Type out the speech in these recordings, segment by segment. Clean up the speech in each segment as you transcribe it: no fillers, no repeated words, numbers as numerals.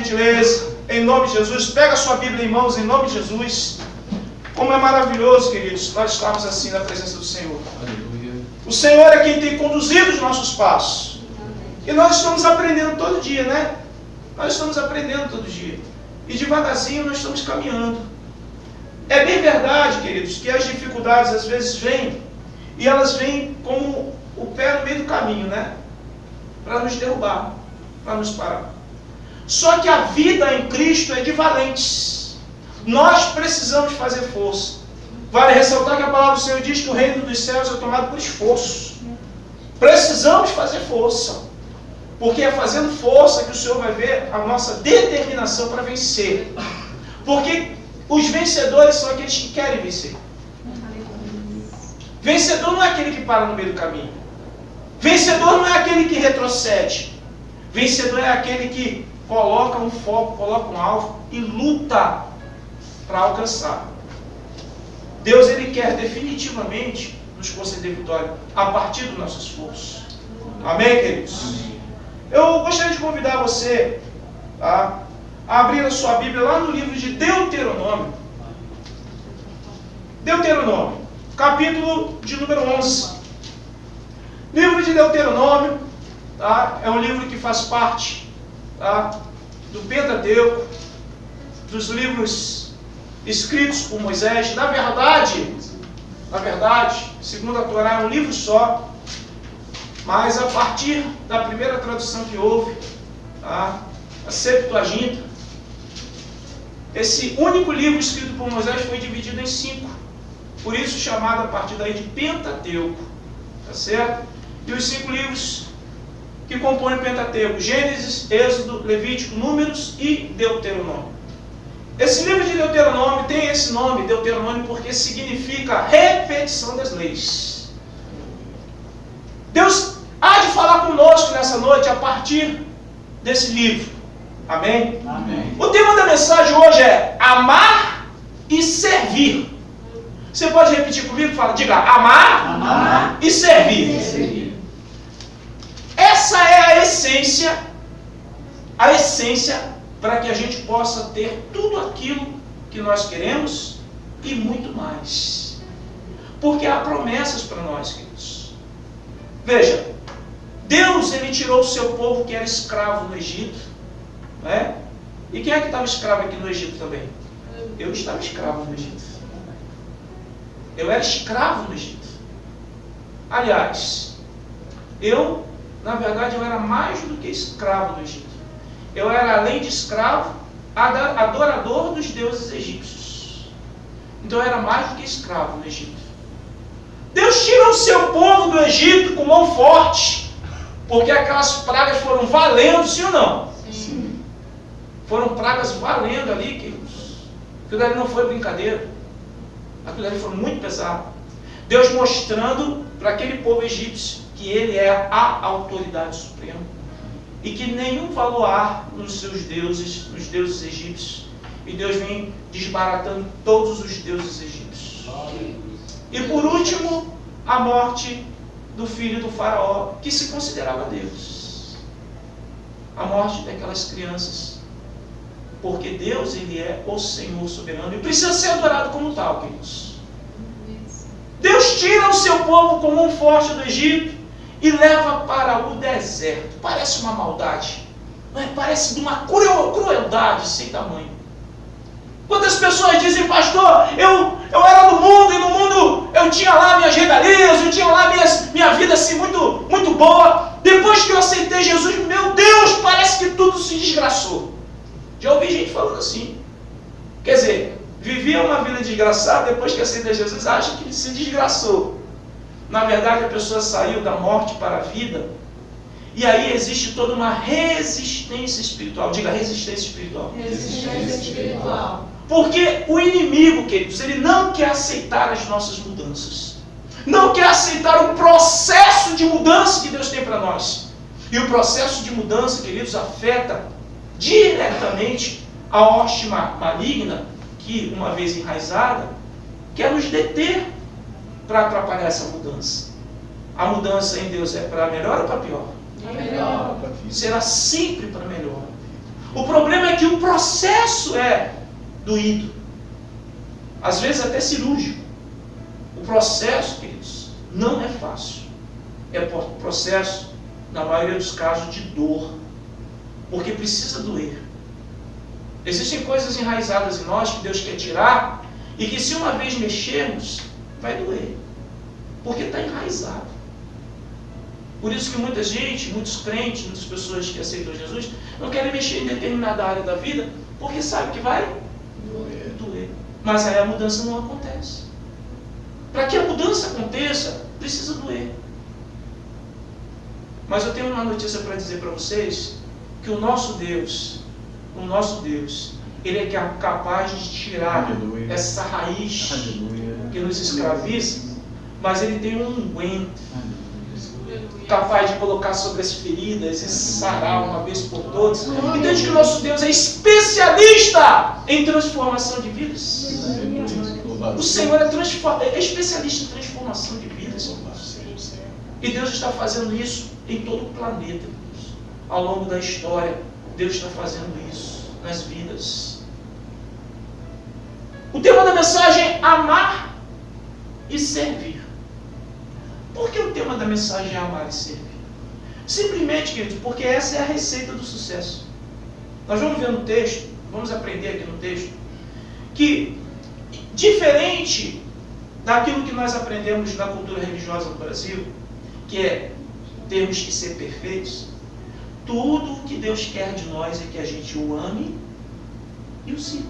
gentileza, em nome de Jesus. Pega a sua Bíblia em mãos, em nome de Jesus. Como é maravilhoso, queridos, nós estamos assim na presença do Senhor. Aleluia. O Senhor é quem tem conduzido os nossos passos. E nós estamos aprendendo todo dia, né? Nós estamos aprendendo todo dia. E devagarzinho nós estamos caminhando. É bem verdade, queridos, que as dificuldades às vezes vêm, e elas vêm como o pé no meio do caminho, né? Para nos derrubar, para nos parar. Só que a vida em Cristo é de valentes. Nós precisamos fazer força. Vale ressaltar que a palavra do Senhor diz que o reino dos céus é tomado por esforço. Precisamos fazer força. Porque é fazendo força que o Senhor vai ver a nossa determinação para vencer. Porque os vencedores são aqueles que querem vencer. Vencedor não é aquele que para no meio do caminho. Vencedor não é aquele que retrocede. Vencedor é aquele que coloca um foco, coloca um alvo e luta para alcançar. Deus, Ele quer definitivamente nos conceder vitória a partir do nosso esforço. Amém, queridos? Amém. Eu gostaria de convidar você a abrir a sua Bíblia lá no livro de Deuteronômio. Deuteronômio, capítulo de número 11. Livro de Deuteronômio, tá? É um livro que faz parte, tá, do Pentateuco, dos livros escritos por Moisés. Na verdade, segundo a Torá, é um livro só, mas a partir da primeira tradução que houve, tá, a Septuaginta, esse único livro escrito por Moisés foi dividido em 5, por isso chamado a partir daí de Pentateuco, tá certo? E os 5 livros que compõem o Pentateuco: Gênesis, Êxodo, Levítico, Números e Deuteronômio. Esse livro de Deuteronômio tem esse nome, Deuteronômio, porque significa repetição das leis. Deus há de falar conosco nessa noite a partir desse livro. Amém? Amém. O tema da mensagem hoje é amar e servir. Você pode repetir comigo? Fala, diga, amar e servir. Essa é a essência para que a gente possa ter tudo aquilo que nós queremos e muito mais. Porque há promessas para nós, queridos. Veja, Deus, Ele tirou o seu povo que era escravo no Egito, né? E quem é que estava escravo aqui no Egito também? Eu estava escravo no Egito. Eu era escravo no Egito. Aliás, na verdade, eu era mais do que escravo do Egito. Eu era, além de escravo, adorador dos deuses egípcios. Então eu era mais do que escravo no Egito. Deus tira o seu povo do Egito com mão forte, porque aquelas pragas foram valendo, sim ou não? Sim. Foram pragas valendo ali, queridos. Aquilo ali não foi brincadeira. Aquilo ali foi muito pesado. Deus mostrando para aquele povo egípcio que Ele é a autoridade suprema e que nenhum valor há nos seus deuses, nos deuses egípcios. E Deus vem desbaratando todos os deuses egípcios. E por último, a morte do filho do faraó, que se considerava Deus. A morte daquelas crianças. Porque Deus, Ele é o Senhor soberano e precisa ser adorado como tal, queridos. Deus tira o seu povo com mão forte do Egito e leva para o deserto. Parece uma maldade, não é? Parece de uma crueldade sem tamanho. Quantas pessoas dizem, pastor, eu era do mundo e no mundo eu tinha lá minhas regalias, eu tinha lá minha vida assim muito, muito boa. Depois que eu aceitei Jesus, meu Deus, parece que tudo se desgraçou. Já ouvi gente falando assim. Quer dizer, vivia uma vida desgraçada, depois que aceita Jesus, acha que se desgraçou. Na verdade, a pessoa saiu da morte para a vida, e aí existe toda uma resistência espiritual. Diga, resistência espiritual. Resistência espiritual. Porque o inimigo, queridos, ele não quer aceitar as nossas mudanças. Não quer aceitar o processo de mudança que Deus tem para nós. E o processo de mudança, queridos, afeta diretamente a hoste maligna, que, uma vez enraizada, quer nos deter para atrapalhar essa mudança. A mudança em Deus é para melhor ou para pior? É melhor. Será sempre para melhor. O problema é que o processo é doído. Às vezes até cirúrgico. O processo, queridos, não é fácil. É processo, na maioria dos casos, de dor. Porque precisa doer. Existem coisas enraizadas em nós que Deus quer tirar e que se uma vez mexermos, vai doer. Porque está enraizado. Por isso que muita gente, muitos crentes, muitas pessoas que aceitam Jesus, não querem mexer em determinada área da vida, porque sabe que vai doer. Mas aí a mudança não acontece. Para que a mudança aconteça, precisa doer. Mas eu tenho uma notícia para dizer para vocês, que o nosso Deus, Ele é capaz de tirar essa raiz que nos escraviza, mas Ele tem um unguento capaz de colocar sobre as feridas e sarar uma vez por todas. Entende que o nosso Deus é especialista em transformação de vidas? O Senhor é especialista em transformação de vidas. E Deus está fazendo isso em todo o planeta. Ao longo da história, Deus está fazendo isso nas vidas. O tema da mensagem é amar e servir. Por que o tema da mensagem é amar e servir? Simplesmente, queridos, porque essa é a receita do sucesso. Nós vamos ver no texto, vamos aprender aqui no texto, que diferente daquilo que nós aprendemos na cultura religiosa no Brasil, que é termos que ser perfeitos, tudo o que Deus quer de nós é que a gente o ame e o sirva.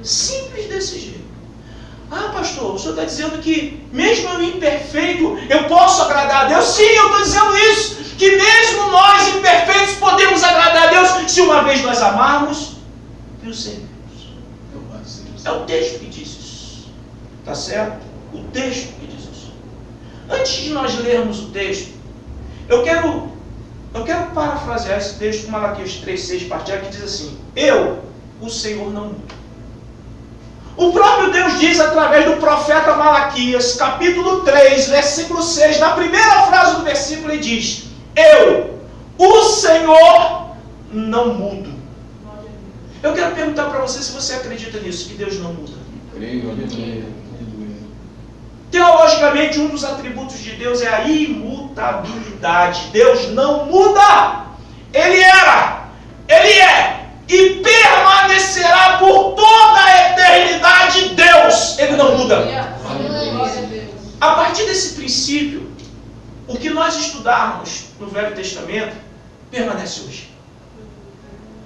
Simples desse jeito. Ah, pastor, o senhor está dizendo que mesmo eu imperfeito, eu posso agradar a Deus? Sim, eu estou dizendo isso. Que mesmo nós imperfeitos podemos agradar a Deus se uma vez nós amarmos e o servirmos. É o texto que diz isso. Tá certo? O texto que diz isso. Antes de nós lermos o texto, eu quero parafrasear esse texto com Malaquias 3:6, parte A, que diz assim: eu, o Senhor, não mudo. O próprio Deus diz através do profeta Malaquias, capítulo 3, versículo 6, na primeira frase do versículo, ele diz: eu, o Senhor, não mudo. Eu quero perguntar para você se você acredita nisso, que Deus não muda. Teologicamente, um dos atributos de Deus é a imutabilidade. Deus não muda. Ele era, Ele é e permanecerá por toda a eternidade. Deus, Ele não muda. A partir desse princípio, o que nós estudarmos no Velho Testamento permanece hoje.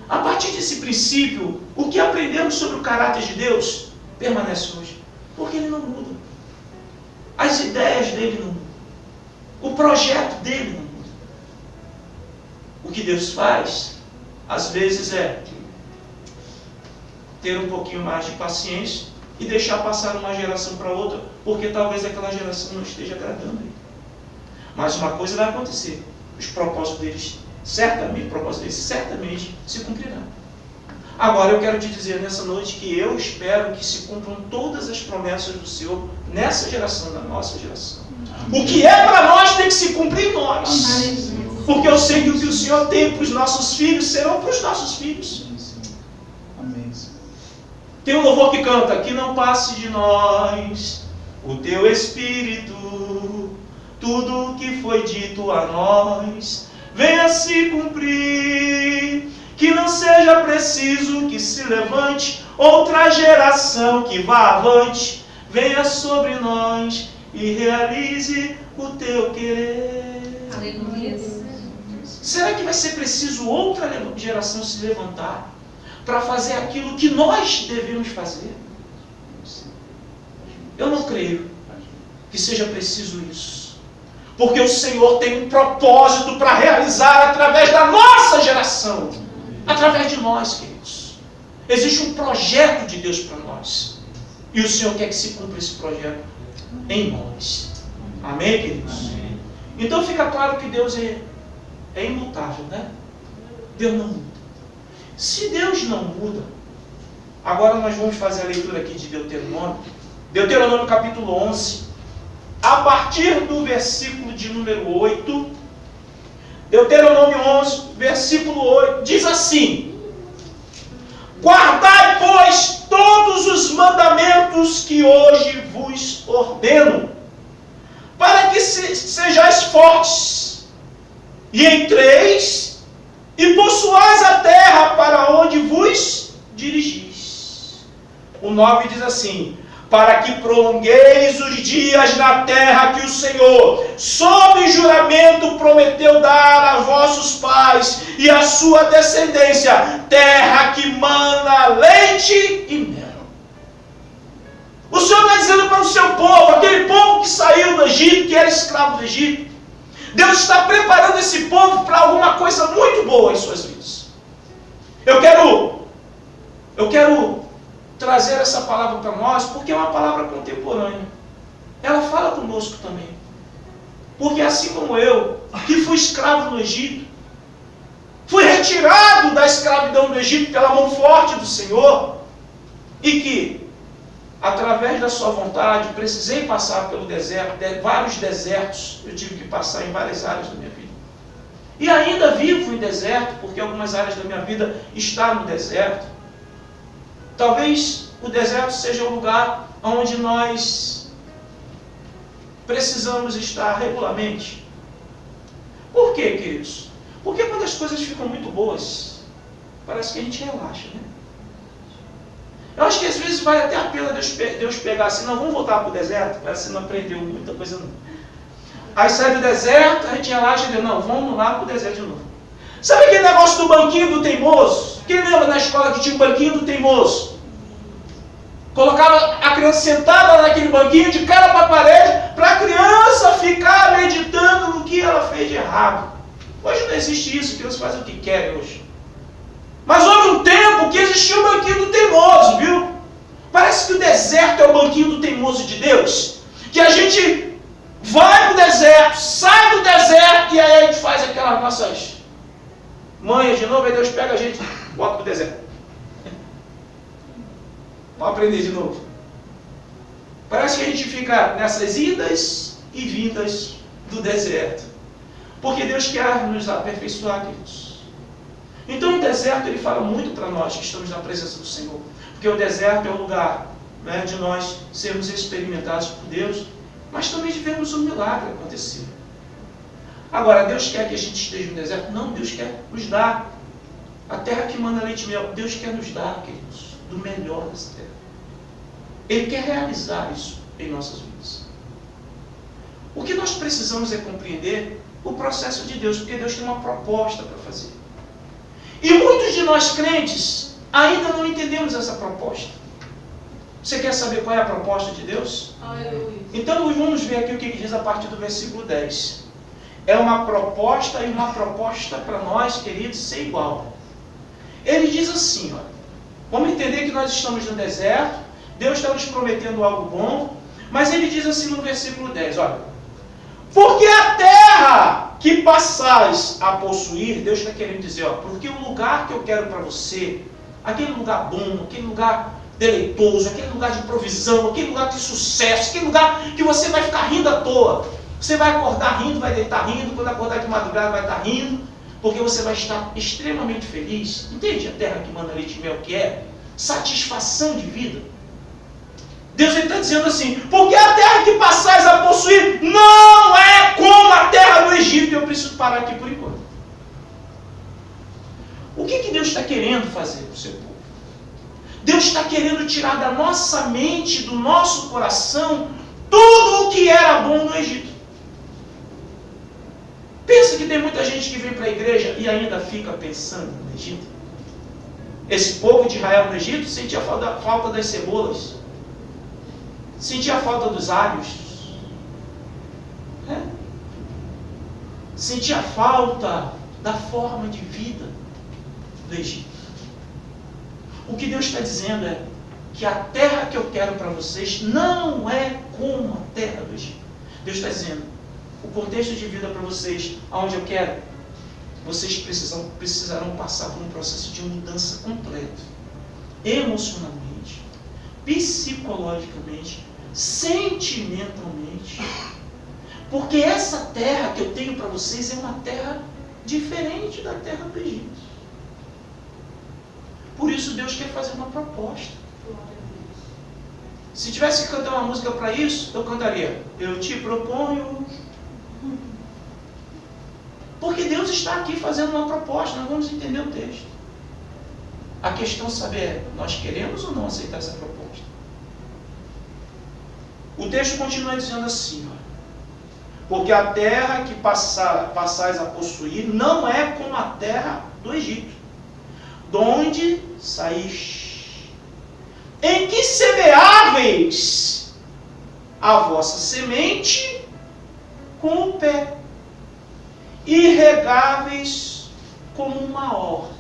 A partir desse princípio, o que aprendemos sobre o caráter de Deus permanece hoje. Porque Ele não muda. As ideias dele não mudam. O projeto dele não muda. O que Deus faz, às vezes, é ter um pouquinho mais de paciência e deixar passar uma geração para outra, porque talvez aquela geração não esteja agradando ele. Mas uma coisa vai acontecer: os propósitos deles certamente se cumprirão. Agora eu quero te dizer nessa noite que eu espero que se cumpram todas as promessas do Senhor nessa geração, da nossa geração. O que é para nós tem que se cumprir em nós. Porque eu sei que o que o Senhor tem para os nossos filhos serão para os nossos filhos. Tem um louvor que canta: que não passe de nós o teu Espírito, tudo o que foi dito a nós venha se cumprir. Que não seja preciso que se levante outra geração que vá avante, venha sobre nós e realize o teu querer. Aleluia. Será que vai ser preciso outra geração se levantar para fazer aquilo que nós devemos fazer? Eu não creio que seja preciso isso. Porque o Senhor tem um propósito para realizar através da nossa geração. Através de nós, queridos. Existe um projeto de Deus para nós. E o Senhor quer que se cumpra esse projeto em nós. Amém, queridos? Amém. Então fica claro que Deus é imutável, né? Deus não muda. Se Deus não muda, agora nós vamos fazer a leitura aqui de Deuteronômio. Deuteronômio capítulo 11. A partir do versículo de número 8... Deuteronômio 11, versículo 8, diz assim: Guardai, pois, todos os mandamentos que hoje vos ordeno, para que sejais fortes, e entreis, e possuais a terra para onde vos dirigis. O 9 diz assim: para que prolongueis os dias na terra que o Senhor, sob juramento, prometeu dar a vossos pais e à sua descendência, terra que mana leite e mel. O Senhor está dizendo para o seu povo, aquele povo que saiu do Egito, que era escravo do Egito, Deus está preparando esse povo para alguma coisa muito boa em suas vidas. Eu quero trazer essa palavra para nós, porque é uma palavra contemporânea. Ela fala conosco também. Porque assim como eu, que fui escravo no Egito, fui retirado da escravidão do Egito pela mão forte do Senhor, e que, através da sua vontade, precisei passar pelo deserto, vários desertos, eu tive que passar em várias áreas da minha vida. E ainda vivo em deserto, porque algumas áreas da minha vida estão no deserto. Talvez o deserto seja o lugar onde nós precisamos estar regularmente. Por quê, queridos? Porque quando as coisas ficam muito boas, parece que a gente relaxa, né? Eu acho que às vezes vale até a pena Deus pegar assim, não, vamos voltar para o deserto, parece que você não aprendeu muita coisa não. Aí sai do deserto, a gente relaxa e diz, não, vamos lá para o deserto de novo. Sabe aquele negócio do banquinho do teimoso? Quem lembra na escola que tinha um banquinho do teimoso? Colocava a criança sentada naquele banquinho, de cara para a parede, para a criança ficar meditando no que ela fez de errado. Hoje não existe isso, a criança faz o que quer hoje. Mas houve um tempo que existia o banquinho do teimoso, viu? Parece que o deserto é o banquinho do teimoso de Deus. Que a gente vai para o deserto, sai do deserto, e aí a gente faz aquelas nossas manhas de novo, aí Deus pega a gente e bota para o deserto. Vamos aprender de novo. Parece que a gente fica nessas idas e vindas do deserto. Porque Deus quer nos aperfeiçoar, queridos. Então o deserto, ele fala muito para nós que estamos na presença do Senhor. Porque o deserto é o lugar, né, de nós sermos experimentados por Deus, mas também de vermos um milagre acontecer. Agora, Deus quer que a gente esteja no deserto? Não, Deus quer nos dar a terra que manda leite e mel. Deus quer nos dar, queridos, do melhor dessa terra. Ele quer realizar isso em nossas vidas. O que nós precisamos é compreender o processo de Deus, porque Deus tem uma proposta para fazer. E muitos de nós crentes ainda não entendemos essa proposta. Você quer saber qual é a proposta de Deus? Aleluia. Então vamos ver aqui o que diz a partir do versículo 10. É uma proposta, e uma proposta para nós, queridos, sem igual. Ele diz assim, ó, vamos entender que nós estamos no deserto, Deus está nos prometendo algo bom, mas ele diz assim no versículo 10, olha, porque a terra que passais a possuir, Deus está querendo dizer, ó, porque o lugar que eu quero para você, aquele lugar bom, aquele lugar deleitoso, aquele lugar de provisão, aquele lugar de sucesso, aquele lugar que você vai ficar rindo à toa, você vai acordar rindo, vai deitar rindo, quando acordar de madrugada vai estar rindo, porque você vai estar extremamente feliz. Entende a terra que manda leite e mel que é? Satisfação de vida. Deus está dizendo assim, porque a terra que passais a possuir não é como a terra do Egito. Eu preciso parar aqui por enquanto. O que Deus está querendo fazer para o seu povo? Deus está querendo tirar da nossa mente, do nosso coração, tudo o que era bom no Egito. Pensa que tem muita gente que vem para a igreja e ainda fica pensando no Egito. Esse povo de Israel no Egito sentia falta das cebolas, sentia a falta dos alhos, sentia a falta da forma de vida do Egito. O que Deus está dizendo é que a terra que eu quero para vocês não é como a terra do Egito. Deus está dizendo, o contexto de vida para vocês, aonde eu quero, vocês precisarão passar por um processo de mudança completa, emocionalmente, psicologicamente, sentimentalmente, porque essa terra que eu tenho para vocês é uma terra diferente da terra do Egito. Por isso Deus quer fazer uma proposta. Se tivesse que cantar uma música para isso, eu cantaria: eu te proponho. Porque Deus está aqui fazendo uma proposta, nós vamos entender o texto. A questão é saber, nós queremos ou não aceitar essa proposta? O texto continua dizendo assim, ó: porque a terra que passais a possuir não é como a terra do Egito, de onde saís, em que semeáveis a vossa semente com o pé, e regáveis como uma horta.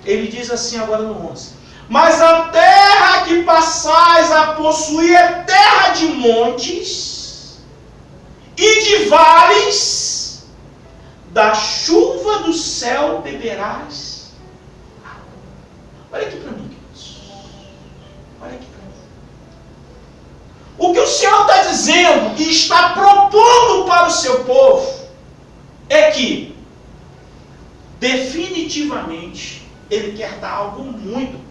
Ele diz assim agora no 11: mas a terra que passais a possuir é terra de montes e de vales, da chuva do céu beberás. Olha aqui para mim, queridos. Olha aqui para mim. O que o Senhor está dizendo e está propondo para o seu povo é que, definitivamente, Ele quer dar algo muito,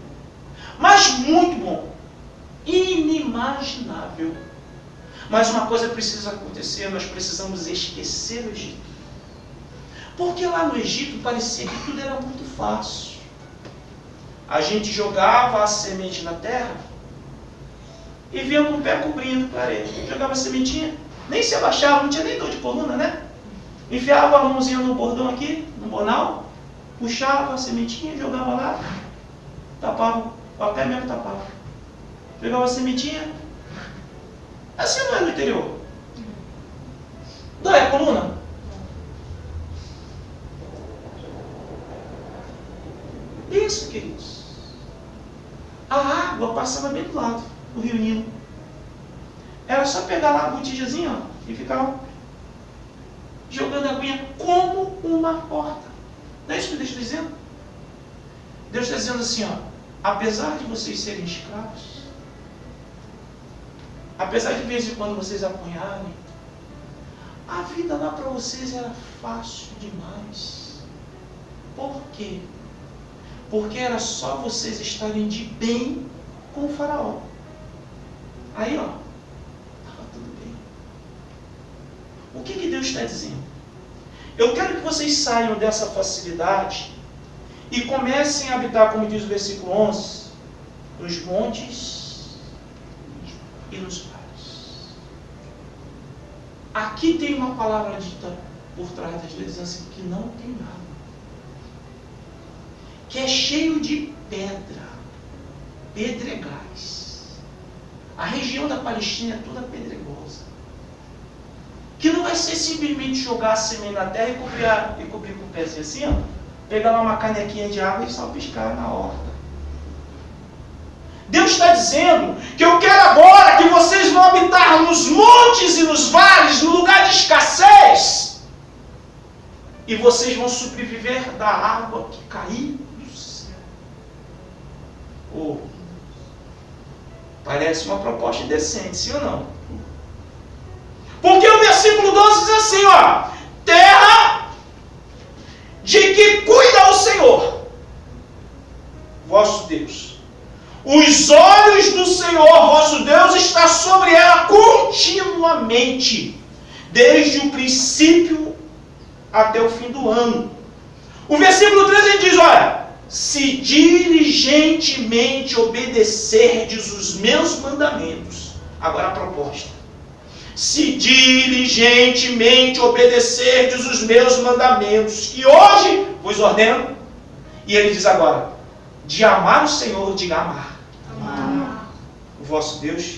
mas muito bom, inimaginável. Mas uma coisa precisa acontecer: nós precisamos esquecer o Egito. Porque lá no Egito parecia que tudo era muito fácil. A gente jogava a semente na terra e vinha com o pé cobrindo, clareio. Jogava a sementinha, nem se abaixava, não tinha nem dor de coluna, né? Enfiava a mãozinha no bordão aqui, no bornal, puxava a sementinha, jogava lá, tapava, o pé mesmo tapava. Jogava a sementinha. Assim não é no interior. Dói a coluna? Isso, queridos. A água passava bem do lado do rio Nilo. Era só pegar lá a botijazinha, ó, e ficar jogando a aguinha como uma porta. Não é isso que Deus está dizendo? Deus está dizendo assim, ó: apesar de vocês serem escravos, apesar de vez em quando vocês apanharem, a vida lá para vocês era fácil demais. Por quê? Porque era só vocês estarem de bem com o faraó. Aí, ó, estava tudo bem. O que Deus está dizendo? Eu quero que vocês saiam dessa facilidade e comecem a habitar, como diz o versículo 11, nos montes e nos vales. Aqui tem uma palavra dita por trás das letras assim, que não tem nada, que é cheio de pedra, pedregais. A região da Palestina é toda pedregosa, que não vai ser simplesmente jogar a semente na terra e cobrir com o pezinho assim, ó, pegar lá uma canequinha de água e só piscar na horta. Deus está dizendo que eu quero agora que vocês vão habitar nos montes e nos vales, no lugar de escassez, e vocês vão sobreviver da água que cair do céu. Oh, parece uma proposta decente, sim ou não? Porque o versículo 12 diz assim, ó: terra de que cuida o Senhor, vosso Deus. Os olhos do Senhor, vosso Deus, está sobre ela continuamente, desde o princípio até o fim do ano. O versículo 13 diz, olha: se diligentemente obedecerdes os meus mandamentos. Agora a proposta: se diligentemente obedecerdes os meus mandamentos, que hoje vos ordeno. E ele diz agora: de amar o Senhor, diga amar. Amar o vosso Deus.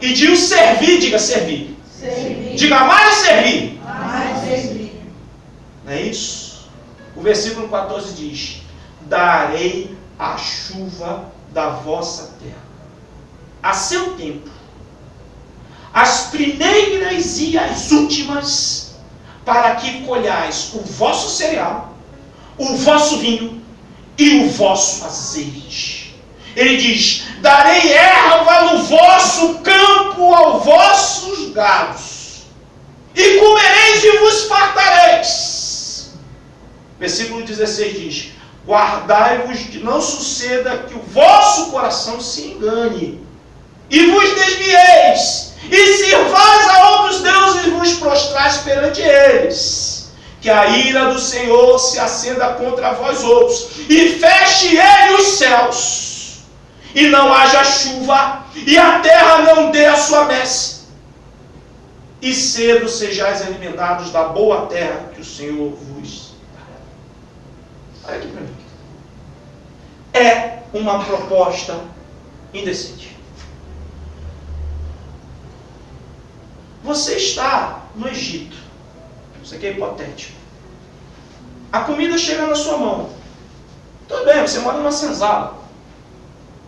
E de o servir, diga servir. Servir. Diga amar e servir. Amar e servir. Não é isso? O versículo 14 diz: darei a chuva da vossa terra a seu tempo, as primeiras e as últimas, para que colhais o vosso cereal, o vosso vinho e o vosso azeite. Ele diz: darei erva no vosso campo aos vossos gados, e comereis e vos fartareis. Versículo 16 diz: guardai-vos de não suceda que o vosso coração se engane, e vos desvieis, e sirvais a outros deuses e vos prostrais perante eles, que a ira do Senhor se acenda contra vós outros, e feche ele os céus, e não haja chuva, e a terra não dê a sua messe, e cedo sejais alimentados da boa terra que o Senhor vos dará. Olha aqui para mim. É uma proposta indecente. Você está no Egito. Isso aqui é hipotético. A comida chega na sua mão. Tudo bem, você mora numa senzala.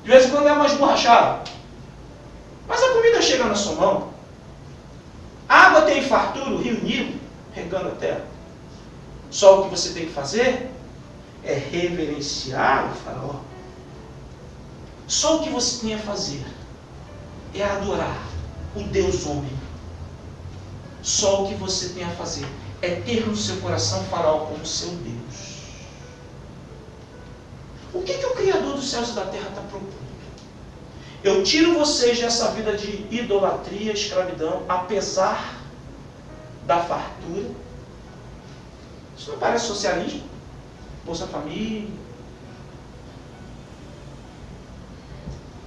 De vez em quando é mais borrachada. Mas a comida chega na sua mão. A água tem fartura, o rio Nilo, regando a terra. Só o que você tem que fazer é reverenciar o faraó. Só o que você tem a fazer é adorar o Deus homem. Só o que você tem a fazer é ter no seu coração o faraó como seu Deus. O que o Criador dos céus e da terra está propondo? Eu tiro vocês dessa vida de idolatria, escravidão, apesar da fartura. Isso não parece socialismo? Bolsa Família.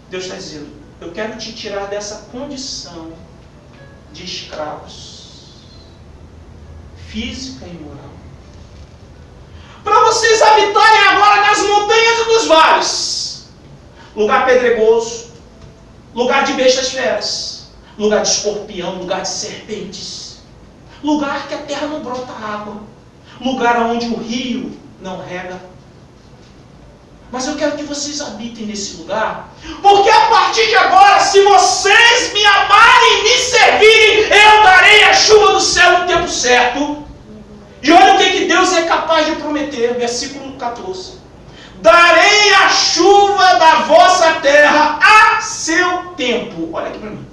Deus está dizendo, eu quero te tirar dessa condição de escravos, física e moral, para vocês habitarem agora nas montanhas e nos vales, lugar pedregoso, lugar de bestas feras, lugar de escorpião, lugar de serpentes, lugar que a terra não brota água, lugar onde o rio não rega. Mas eu quero que vocês habitem nesse lugar, porque a partir de agora, se vocês me amarem e me servirem, eu darei a chuva do céu no tempo certo. E olha o que Deus é capaz de prometer, versículo 14. Darei a chuva da vossa terra a seu tempo. Olha aqui para mim.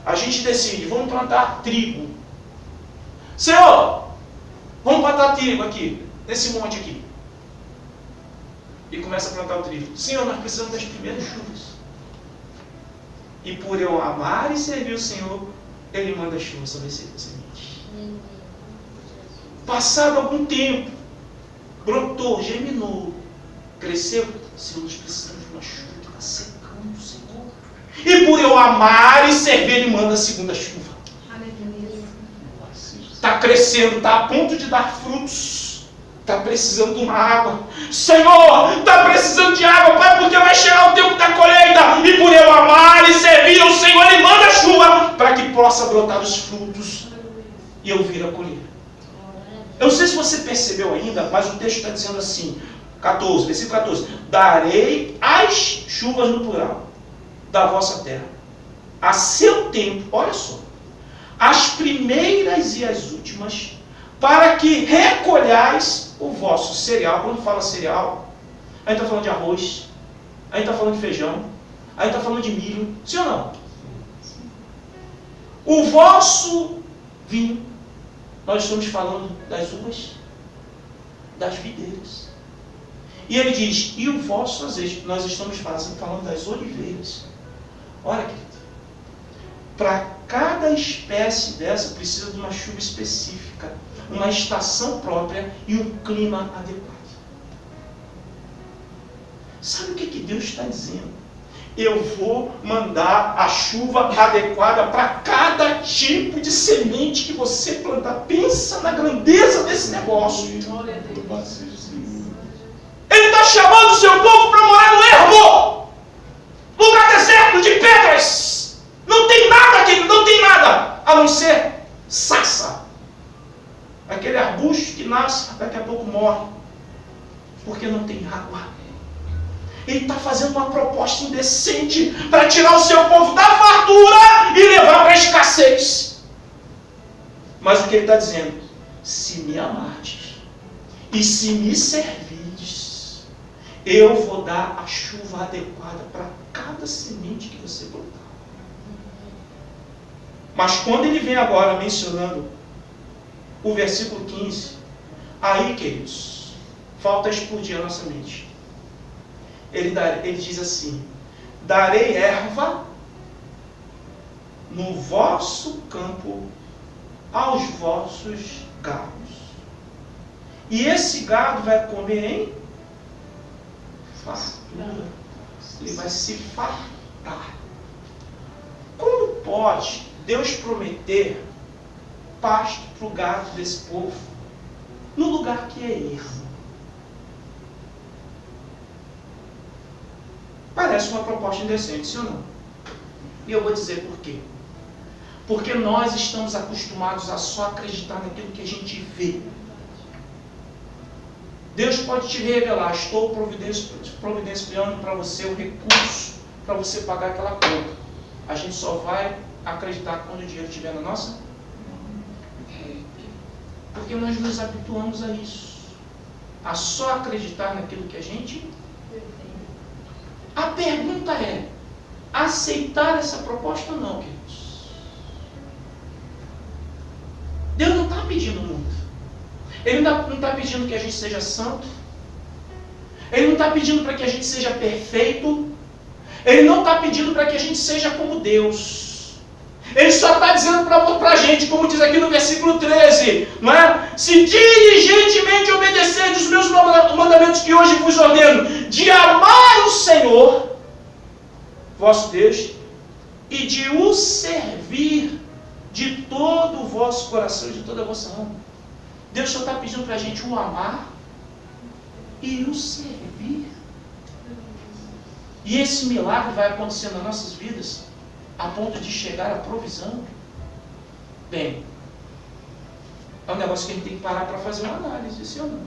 A gente decide, vamos plantar trigo. Senhor, vamos plantar trigo aqui, nesse monte aqui. E começa a plantar o trigo. Senhor, nós precisamos das primeiras chuvas. E por eu amar e servir o Senhor, Ele manda chuva sobre esse semente. Passado algum tempo, brotou, germinou, cresceu. Senhor, nós precisamos de uma chuva que está secando, Senhor. E por eu amar e servir, Ele manda a segunda chuva. Está crescendo, está a ponto de dar frutos. Está precisando de uma água. Senhor, está precisando de água, Pai, porque vai chegar o tempo da colheita. E por eu amar e servir o Senhor, Ele manda a chuva para que possa brotar os frutos e eu vir a colher. Eu não sei se você percebeu ainda, mas o texto está dizendo assim, 14, versículo 14. Darei as chuvas no plural da vossa terra, a seu tempo, olha só, as primeiras e as últimas, para que recolhais o vosso cereal. Quando fala cereal, a gente está falando de arroz, a gente está falando de feijão, a gente está falando de milho, sim ou não? O vosso vinho, nós estamos falando das uvas, das videiras. E ele diz, e o vosso azeite, nós estamos falando das oliveiras. Olha, querido, para cada espécie dessa precisa de uma chuva específica, uma estação própria e um clima adequado. Sabe o que Deus está dizendo? Eu vou mandar a chuva adequada para cada tipo de semente que você plantar. Pensa na grandeza desse negócio. Ele está chamando o seu povo para morar no ermo, lugar deserto de pedras. Não tem nada aqui, não tem nada a não ser sassa. Aquele arbusto que nasce, daqui a pouco morre, porque não tem água. Ele está fazendo uma proposta indecente para tirar o seu povo da fartura e levar para a escassez. Mas o que ele está dizendo? Se me amardes e se me servirdes, eu vou dar a chuva adequada para cada semente que você plantar. Mas quando ele vem agora mencionando o versículo 15, Aí, queridos, falta explodir a nossa mente. Ele diz assim: darei erva no vosso campo aos vossos gados. E esse gado vai comer em fartura. Ele vai se fartar. Como pode Deus prometer pasto para o gado desse povo no lugar que é ermo? Parece uma proposta indecente, sim ou não? E eu vou dizer por quê. Porque nós estamos acostumados a só acreditar naquilo que a gente vê. Deus pode te revelar: estou providenciando para você o recurso para você pagar aquela conta. A gente só vai acreditar quando o dinheiro estiver na nossa mão. Porque nós nos habituamos a isso. A só acreditar naquilo que a gente vê. A pergunta é: aceitar essa proposta ou não, queridos? Deus não está pedindo muito. Ele não está pedindo que a gente seja santo. Ele não está pedindo para que a gente seja perfeito. Ele não está pedindo para que a gente seja como Deus. Ele só está dizendo para a gente, como diz aqui no versículo 13, não é? Se diligentemente obedecerdes os meus mandamentos que hoje vos ordeno, de amar o Senhor, vosso Deus, e de o servir de todo o vosso coração e de toda a vossa alma. Deus só está pedindo para a gente o amar e o servir. E esse milagre vai acontecer nas nossas vidas a ponto de chegar à provisão. Bem, é um negócio que a gente tem que parar para fazer uma análise, sim ou não?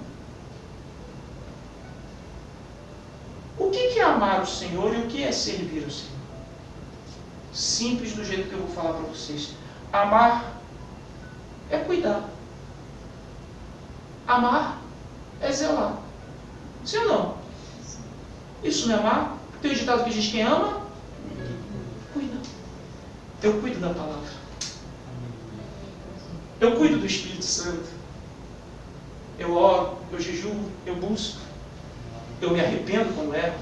O que é amar o Senhor e o que é servir o Senhor? Simples do jeito que eu vou falar para vocês. Amar é cuidar. Amar é zelar. Sim ou não? Isso não é amar? Tem um ditado que diz: quem ama, cuida. Eu cuido da palavra. Eu cuido do Espírito Santo. Eu oro, eu jejuo, eu busco. Eu me arrependo quando erro.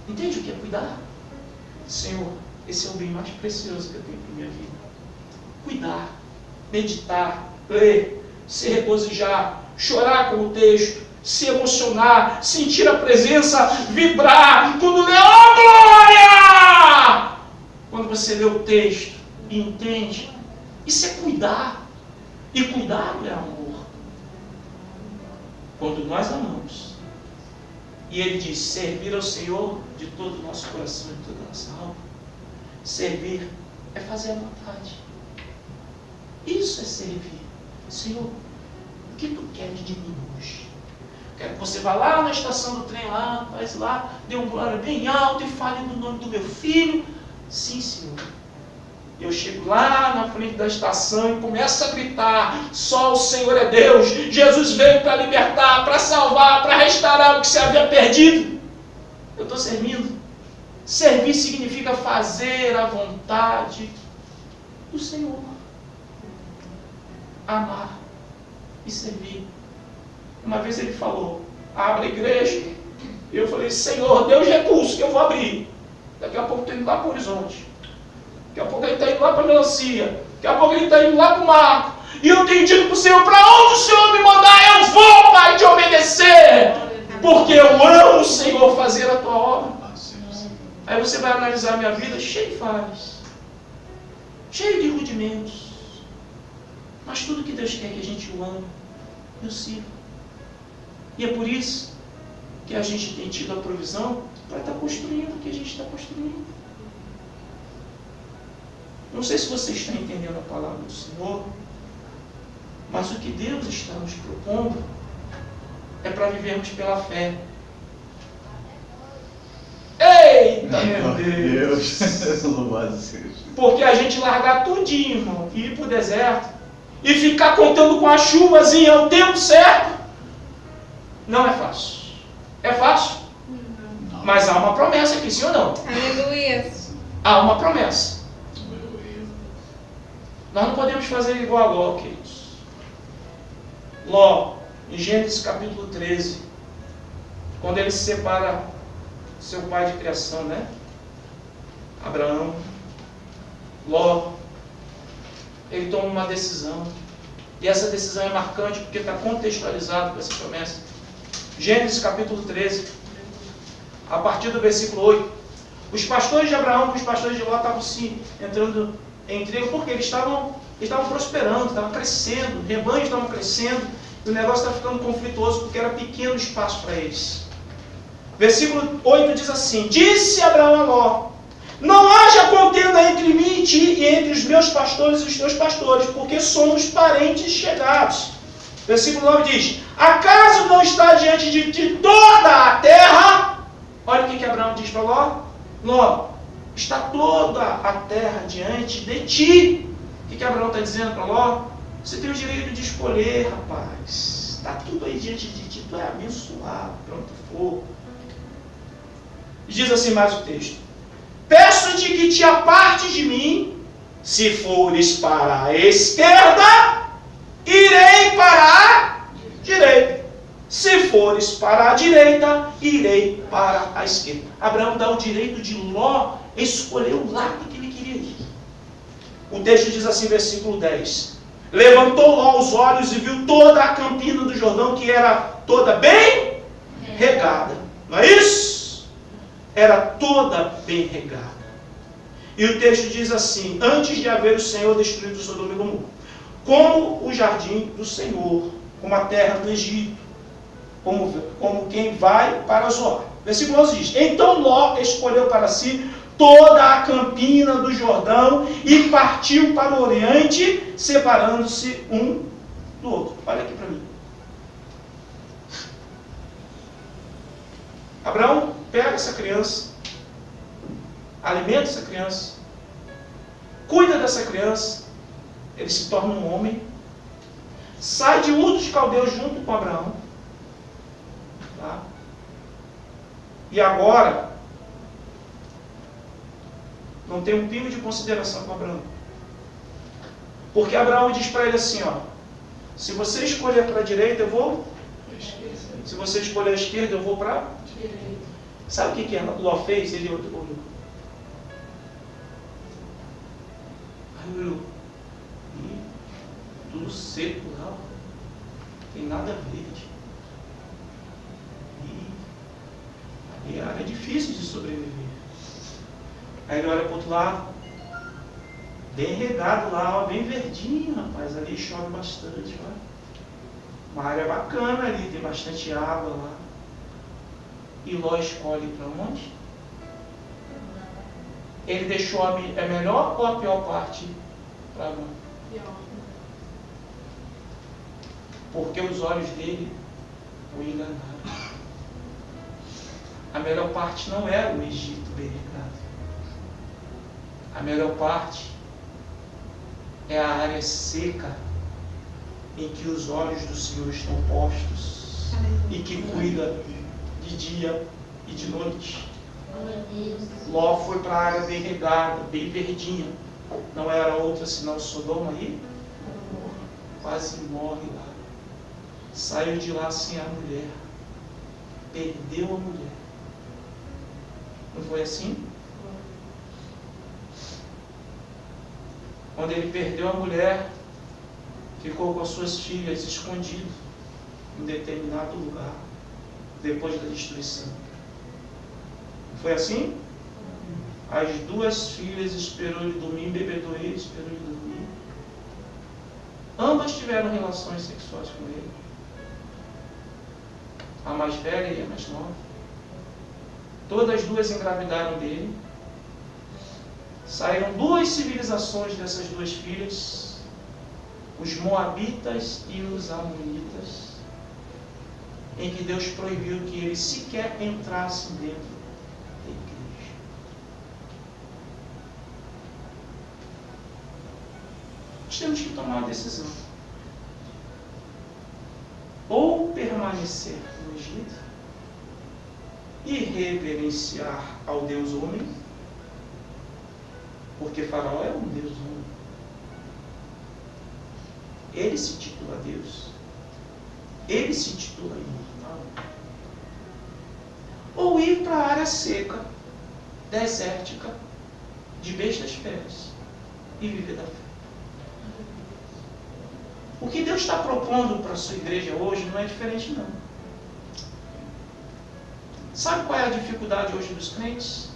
Entende o que é cuidar? Senhor, esse é o bem mais precioso que eu tenho para a minha vida. Cuidar, meditar, ler, se regozijar, chorar com o texto, se emocionar, sentir a presença, vibrar, quando lê, oh glória! Quando você lê o texto e entende, isso é cuidar. E cuidado é amor. Quando nós amamos, e ele diz: servir ao Senhor de todo o nosso coração e de toda a nossa alma. Servir é fazer a vontade. Isso é servir. Senhor, o que tu queres de mim hoje? Quero que você vá lá na estação do trem, lá, faz lá, dê um glória bem alto e fale no nome do meu filho. Sim, Senhor. Eu chego lá na frente da estação e começo a gritar: só o Senhor é Deus. Jesus veio para libertar, para salvar, para restaurar o que se havia perdido. Eu estou servindo. Servir significa fazer a vontade do Senhor. Amar e servir. Uma vez ele falou: abre a igreja. E eu falei: Senhor, Deus recurso que eu vou abrir. Daqui a pouco estou indo lá para o Horizonte. Daqui a pouco ele está indo lá para a Melancia. Daqui a pouco ele está indo lá para o Marco. E eu tenho dito para o Senhor: para onde o Senhor me mandar, eu vou, Pai, te obedecer. Porque eu amo, Senhor, fazer a tua obra. Aí você vai analisar a minha vida cheia de falhas, cheia de rudimentos. Mas tudo que Deus quer que a gente o ame e o sirva. E é por isso que a gente tem tido a provisão para estar construindo o que a gente está construindo. Não sei se você está entendendo a palavra do Senhor, mas o que Deus está nos propondo é para vivermos pela fé. Eita, meu Deus! Porque a gente largar tudinho, irmão, e ir para o deserto e ficar contando com a chuvazinha ao tempo certo, não é fácil. É fácil? Não. Mas há uma promessa aqui, sim ou não? Aleluia. Há uma promessa. Nós não podemos fazer igual a queridos. Ló, em Gênesis capítulo 13, quando ele se separa seu pai de criação, né? Abraão, Ló, ele toma uma decisão. E essa decisão é marcante porque está contextualizado com essa promessa. Gênesis capítulo 13, a partir do versículo 8. Os pastores de Abraão com os pastores de Ló estavam se entrando em intriga porque eles estavam prosperando, estavam crescendo, rebanhos estavam crescendo, e o negócio estava ficando conflituoso porque era pequeno espaço para eles. Versículo 8 diz assim: disse Abraão a Ló: não haja contenda entre mim e ti, e entre os meus pastores e os teus pastores, porque somos parentes chegados. Versículo 9 diz: acaso não está diante de ti toda a terra? Olha o que Abraão diz para Ló: Ló, está toda a terra diante de ti. O que Abraão está dizendo para Ló? Você tem o direito de escolher, rapaz. Está tudo aí diante de ti, tu é abençoado, pronto, fogo. E diz assim mais o texto: peço-te que te apartes de mim, se fores para a esquerda, irei para a direita. Se fores para a direita, irei para a esquerda. Abraão dá o direito de Ló escolher o lado que ele queria ir. O texto diz assim, versículo 10. Levantou Ló os olhos e viu toda a campina do Jordão, que era toda bem regada. Não é isso? Era toda bem regada. E o texto diz assim: antes de haver o Senhor destruído Sodoma e Gomorra, como o jardim do Senhor, como a terra do Egito, como quem vai para Zoar. Versículo 11 diz: então Ló escolheu para si toda a campina do Jordão e partiu para o oriente, separando-se um do outro. Olha aqui para mim. Abraão pega essa criança, alimenta essa criança, cuida dessa criança, ele se torna um homem, sai de Ur dos Caldeus junto com Abraão, tá? E agora não tem um pingo de consideração com Abraão, porque Abraão diz para ele assim, ó: se você escolher para a direita, eu vou, se você escolher a esquerda, eu vou para a direita. Sabe o que Ló fez? Ele olhou. Aí olhou. Tudo seco lá. Não tem nada verde. E ali a área é difícil de sobreviver. Aí ele olha para o outro lado. Bem regado lá, ó, bem verdinho, rapaz. Ali chove bastante. Ó. Uma área bacana ali, tem bastante água lá. E Ló escolhe para onde? Ele deixou a melhor ou a pior parte para Abraão? Pior. Porque os olhos dele o enganaram. A melhor parte não era o Egito bem regado. A melhor parte é a área seca em que os olhos do Senhor estão postos e que cuida de dia e de noite. Ló foi para a área bem regada, bem verdinha. Não era outra senão Sodoma e quase morre lá. Saiu de lá sem a mulher. Perdeu a mulher. Não foi assim? Quando ele perdeu a mulher, ficou com as suas filhas escondido em determinado lugar, depois da destruição. Foi assim? As duas filhas esperou ele dormir, embebedou ele, esperou ele dormir. Ambas tiveram relações sexuais com ele. A mais velha e a mais nova. Todas as duas engravidaram dele. Saíram duas civilizações dessas duas filhas, os Moabitas e os Amonitas, em que Deus proibiu que eles sequer entrassem dentro da igreja. Nós temos que tomar uma decisão. Ou permanecer no Egito e reverenciar ao Deus homem, porque Faraó é um Deus homem. Ele se titula Deus. ele se intitula imortal. Ou ir para a área seca, desértica, de bestas feras, e viver da fé. O que Deus está propondo para a sua igreja hoje não é diferente, não. Sabe qual é a dificuldade hoje dos crentes?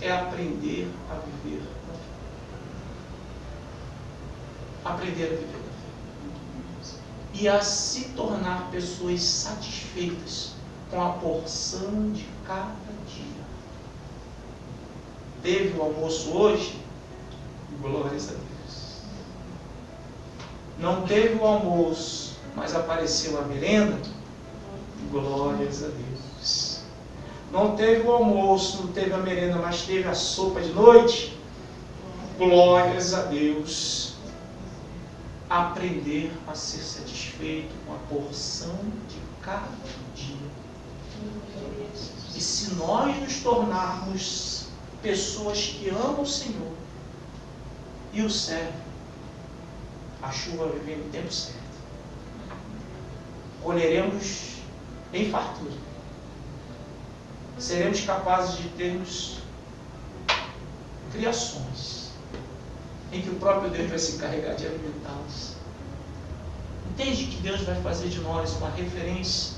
É aprender a viver da fé. Aprender a viver da fé. E a se tornar pessoas satisfeitas com a porção de cada dia. Teve o almoço hoje? Glórias a Deus. Não teve o almoço, mas apareceu a merenda? Glórias a Deus. Não teve o almoço, não teve a merenda, mas teve a sopa de noite? Glórias a Deus. Aprender a ser satisfeito com a porção de cada dia. E se nós nos tornarmos pessoas que amam o Senhor e o servem, a chuva vai vir no tempo certo. Colheremos em fartura. Seremos capazes de termos criações em que o próprio Deus vai se encarregar de alimentá-los. Entende que Deus vai fazer de nós uma referência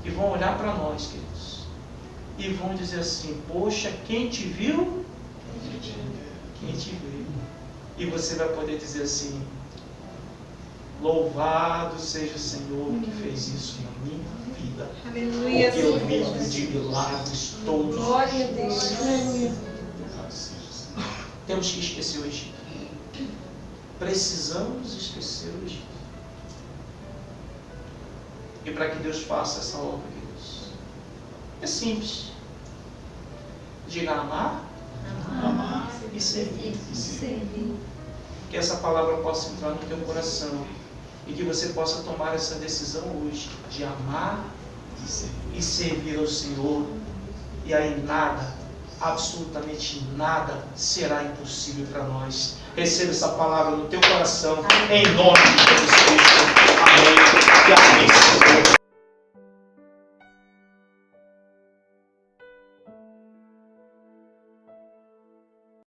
e vão olhar para nós, queridos, e vão dizer assim: poxa, quem te viu? Quem te viu? E você vai poder dizer assim: louvado seja o Senhor que fez isso na minha vida. Aleluia. Porque eu vivo de milagres todos. Glória a Deus. Aleluia. Temos que esquecer o Egito. Precisamos esquecer o Egito. E para que Deus faça essa obra, queridos, é simples. Diga amar, amar e servir. Que essa palavra possa entrar no teu coração e que você possa tomar essa decisão hoje de amar e servir ao Senhor. E aí nada, absolutamente nada será impossível para nós. Receba essa palavra no teu coração, em nome de Jesus Cristo. Amém. E amém.